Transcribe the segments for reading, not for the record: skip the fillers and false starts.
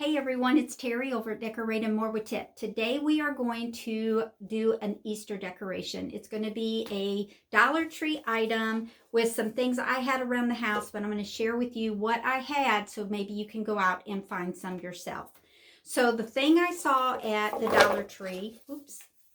Hey everyone, it's Terry over at Decorating More with Tip. Today we are going to do an Easter decoration. It's going to be a Dollar Tree item with some things I had around the house, but I'm going to share with you what I had so maybe you can go out and find some yourself. So the thing I saw at the Dollar Tree,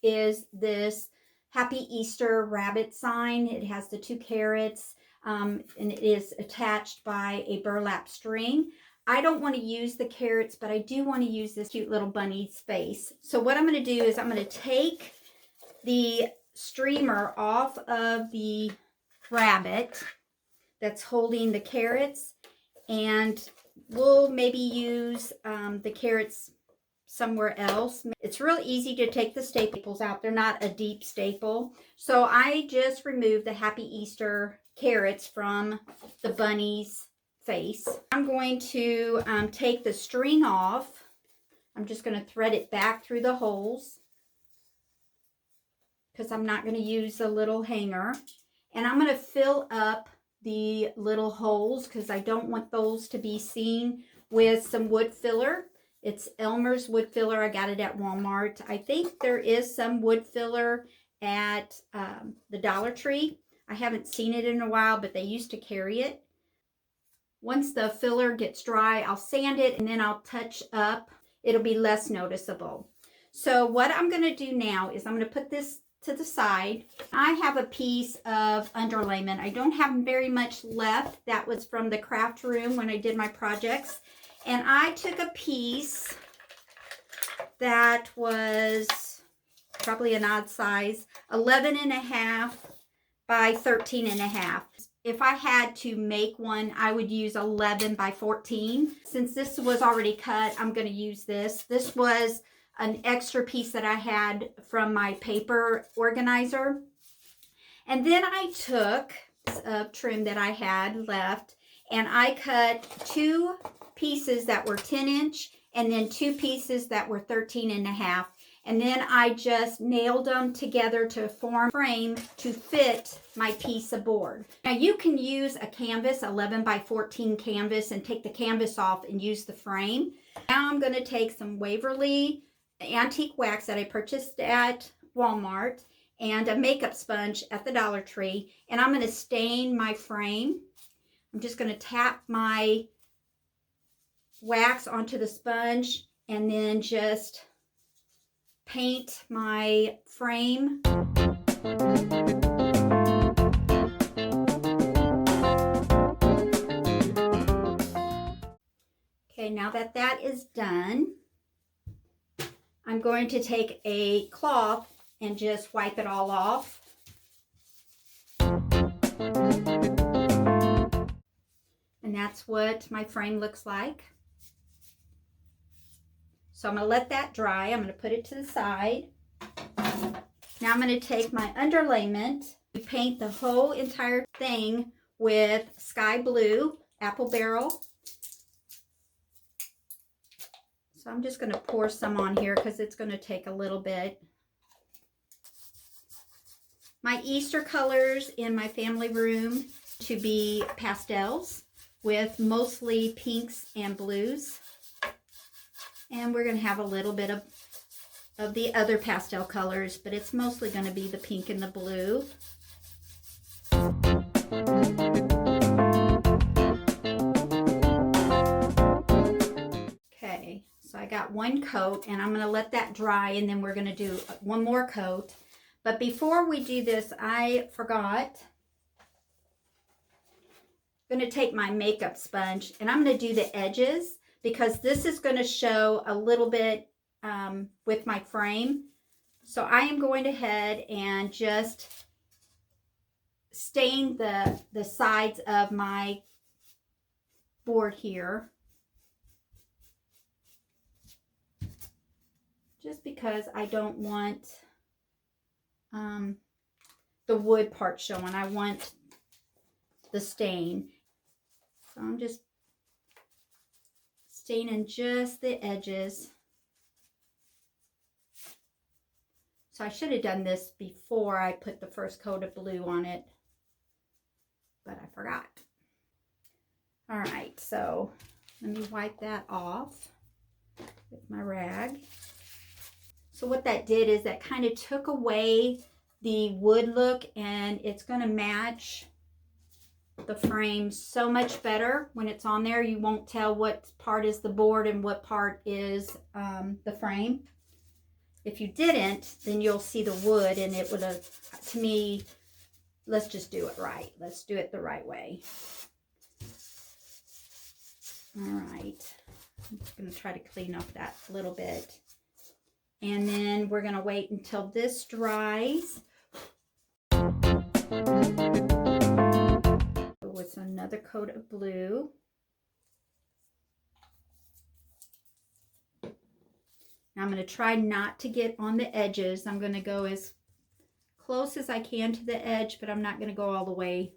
is this Happy Easter rabbit sign. It has the 2 carrots and it is attached by a burlap string. I don't want to use the carrots, but I do want to use this cute little bunny's face. So what I'm going to do is I'm going to take the streamer off of the rabbit that's holding the carrots, and we'll maybe use the carrots somewhere else. It's real easy to take the staples out. They're not a deep staple. So I just removed the Happy Easter carrots from the bunny's face. I'm going to take the string off. I'm just going to thread it back through the holes because I'm not going to use a little hanger. And I'm going to fill up the little holes because I don't want those to be seen with some wood filler. It's Elmer's wood filler. I got it at Walmart. I think there is some wood filler at the Dollar Tree. I haven't seen it in a while, but they used to carry it. Once the filler gets dry, I'll sand it and then I'll touch up. It'll be less noticeable. So what I'm going to do now is I'm going to put this to the side. I have a piece of underlayment. I don't have very much left. That was from the craft room when I did my projects. And I took a piece that was probably an odd size, 11.5 by 13.5. If I had to make one, I would use 11 by 14. Since this was already cut, I'm going to use this. This was an extra piece that I had from my paper organizer. And then I took a trim that I had left, and I cut 2 pieces that were 10-inch and then 2 pieces that were 13.5. And then I just nailed them together to form a frame to fit my piece of board. Now you can use a canvas, 11 by 14 canvas, and take the canvas off and use the frame. Now I'm going to take some Waverly antique wax that I purchased at Walmart and a makeup sponge at the Dollar Tree, and I'm going to stain my frame. I'm just going to tap my wax onto the sponge and then just paint my frame. Okay, now that that is done, I'm going to take a cloth and just wipe it all off. And that's what my frame looks like. So I'm going to let that dry. I'm going to put it to the side. Now I'm going to take my underlayment, paint the whole entire thing with sky blue apple barrel. So I'm just going to pour some on here because it's going to take a little bit. My Easter colors in my family room to be pastels with mostly pinks and blues. And we're going to have a little bit of the other pastel colors, but it's mostly going to be the pink and the blue. Okay, so I got 1 coat, and I'm going to let that dry, and then we're going to do 1 more coat. But before we do this, I forgot. I'm going to take my makeup sponge, and I'm going to do the edges, because this is going to show a little bit with my frame. So I am going ahead and just stain the sides of my board here. Just because I don't want the wood part showing. I want the stain. So I'm just staining just the edges. So I should have done this before I put the first coat of blue on it, but I forgot. All right, so let me wipe that off. with my rag. So what that did is that kind of took away the wood look, and it's going to match the frame so much better when it's on there. You won't tell what part is the board and what part is the frame. If you didn't, then you'll see the wood, and it would have, to me, let's just do it right. Let's do it the right way. All right. I'm just going to try to clean up that a little bit. And then we're going to wait until this dries. With another coat of blue. Now I'm going to try not to get on the edges. I'm going to go as close as I can to the edge, but I'm not going to go all the way.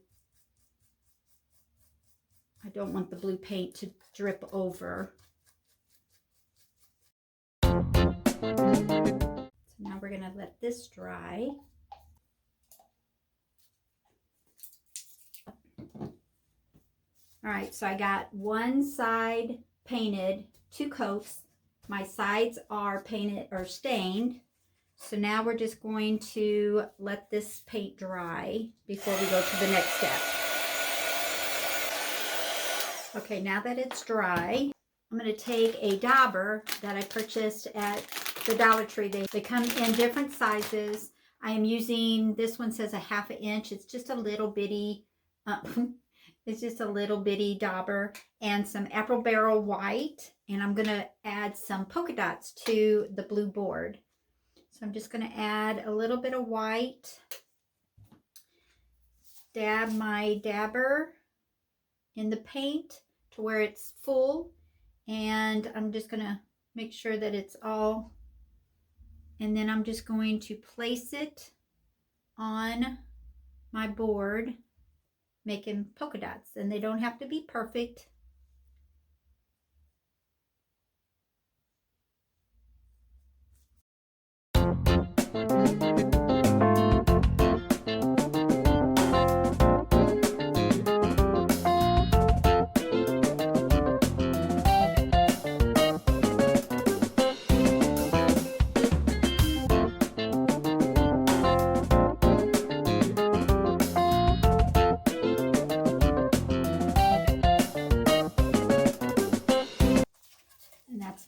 I don't want the blue paint to drip over. So now we're going to let this dry. All right, so I got one side painted, 2 coats. My sides are painted or stained. So now we're just going to let this paint dry before we go to the next step. Okay, now that it's dry, I'm going to take a dauber that I purchased at the Dollar Tree. They come in different sizes. I am using, this one says a 1/2 inch. It's just a little bitty, it's just a little bitty dauber, and some apple barrel white. And I'm going to add some polka dots to the blue board. So I'm just going to add a little bit of white, dab my dabber in the paint to where it's full, and I'm just going to make sure that it's all, and then I'm just going to place it on my board, making polka dots, and they don't have to be perfect.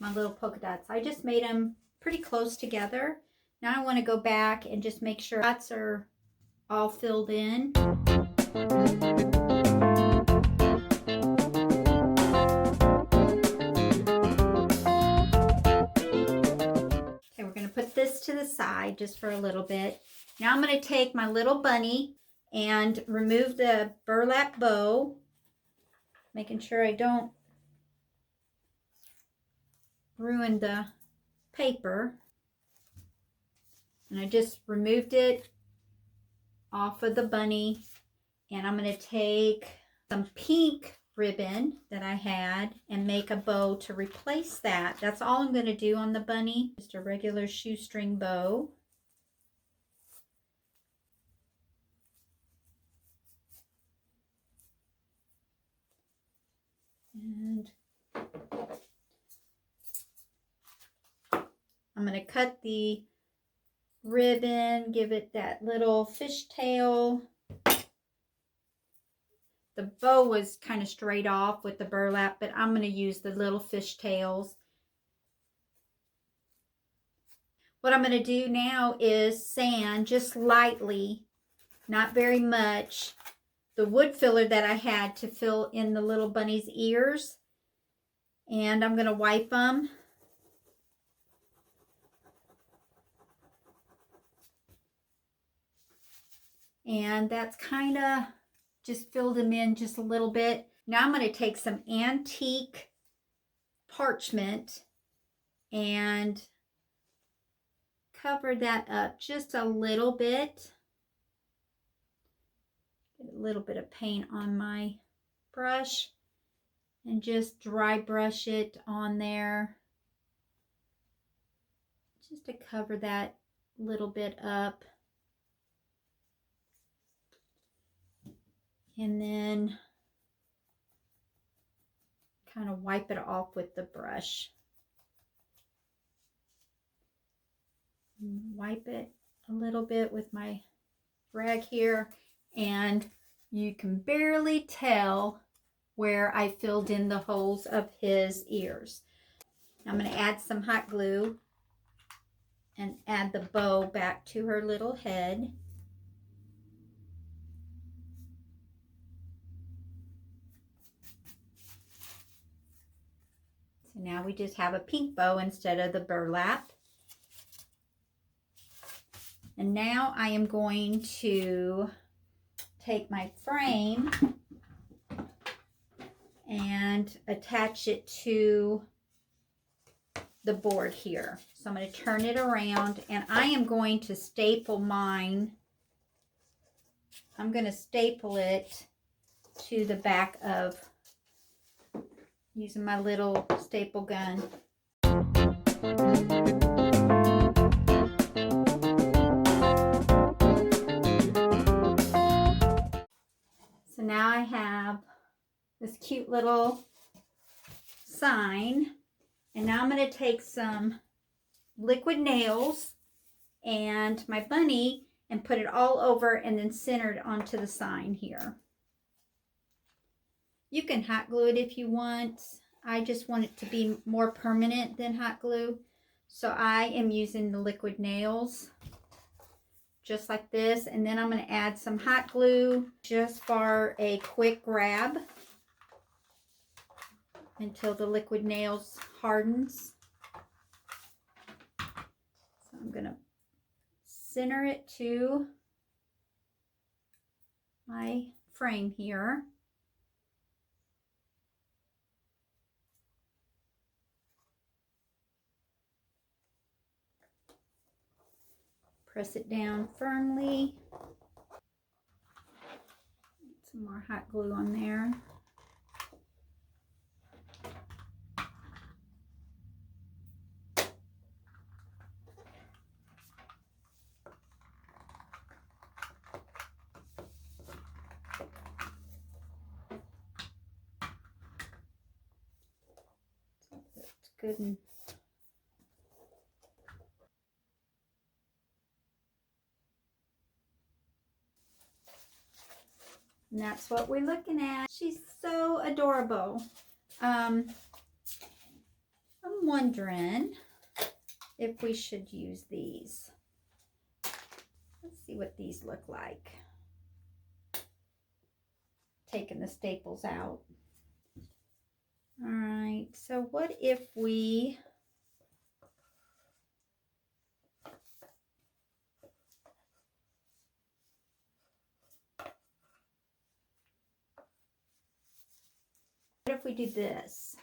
My little polka dots. I just made them pretty close together. Now I want to go back and just make sure dots are all filled in. Okay, we're going to put this to the side just for a little bit. Now I'm going to take my little bunny and remove the burlap bow, making sure I don't ruin the paper. And I just removed it off of the bunny, and I'm going to take some pink ribbon that I had and make a bow to replace that. That's all I'm going to do on the bunny, just a regular shoestring bow. And I'm going to cut the ribbon, give it that little fishtail. The bow was kind of straight off with the burlap, but I'm going to use the little fishtails. What I'm going to do now is sand just lightly, not very much, the wood filler that I had to fill in the little bunny's ears. And I'm going to wipe them. And that's kind of just filled them in just a little bit. Now I'm going to take some antique parchment and cover that up just a little bit. Get a little bit of paint on my brush and just dry brush it on there just to cover that little bit up. And then kind of wipe it off with the brush. Wipe it a little bit with my rag here, and you can barely tell where I filled in the holes of his ears. I'm going to add some hot glue and add the bow back to her little head. So now we just have a pink bow instead of the burlap. And now I am going to take my frame and attach it to the board here. So I'm going to turn it around, and I am going to staple mine. I'm going to staple it to the back of, using my little staple gun. So now I have this cute little sign, and now I'm going to take some liquid nails and my bunny and put it all over and then center it onto the sign here. You can hot glue it if you want. I just want it to be more permanent than hot glue. So I am using the liquid nails just like this. And then I'm going to add some hot glue just for a quick grab until the liquid nails hardens. So I'm going to center it to my frame here. Press it down firmly. Some more hot glue on there. That's good. And that's what we're looking at. She's so adorable. I'm wondering if we should use these. Let's see what these look like. Taking the staples out. All right, so what if we do this?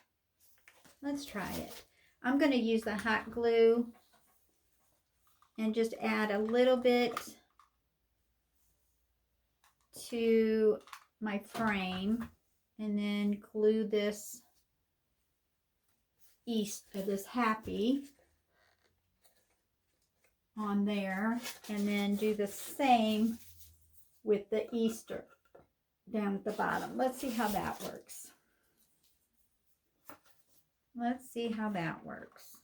Let's try it. I'm going to use the hot glue and just add a little bit to my frame, and then glue this this happy on there, and then do the same with the Easter down at the bottom. Let's see how that works. Let's see how that works.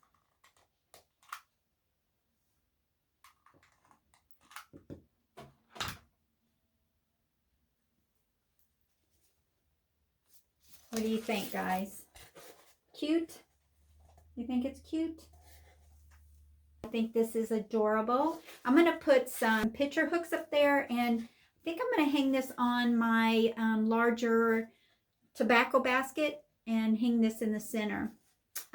What do you think, guys? Cute? You think it's cute? I think this is adorable. I'm going to put some picture hooks up there, and I think I'm going to hang this on my larger tobacco basket and hang this in the center.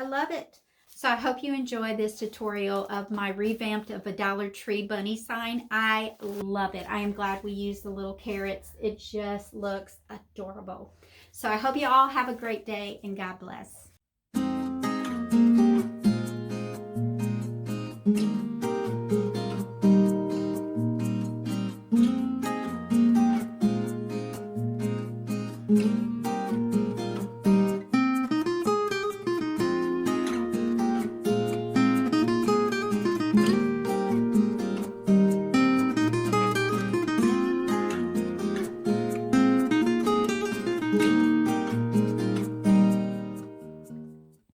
I love it. So I hope you enjoy this tutorial of my revamped of a Dollar Tree bunny sign. I love it. I am glad we used the little carrots. It just looks adorable. So I hope you all have a great day, and God bless.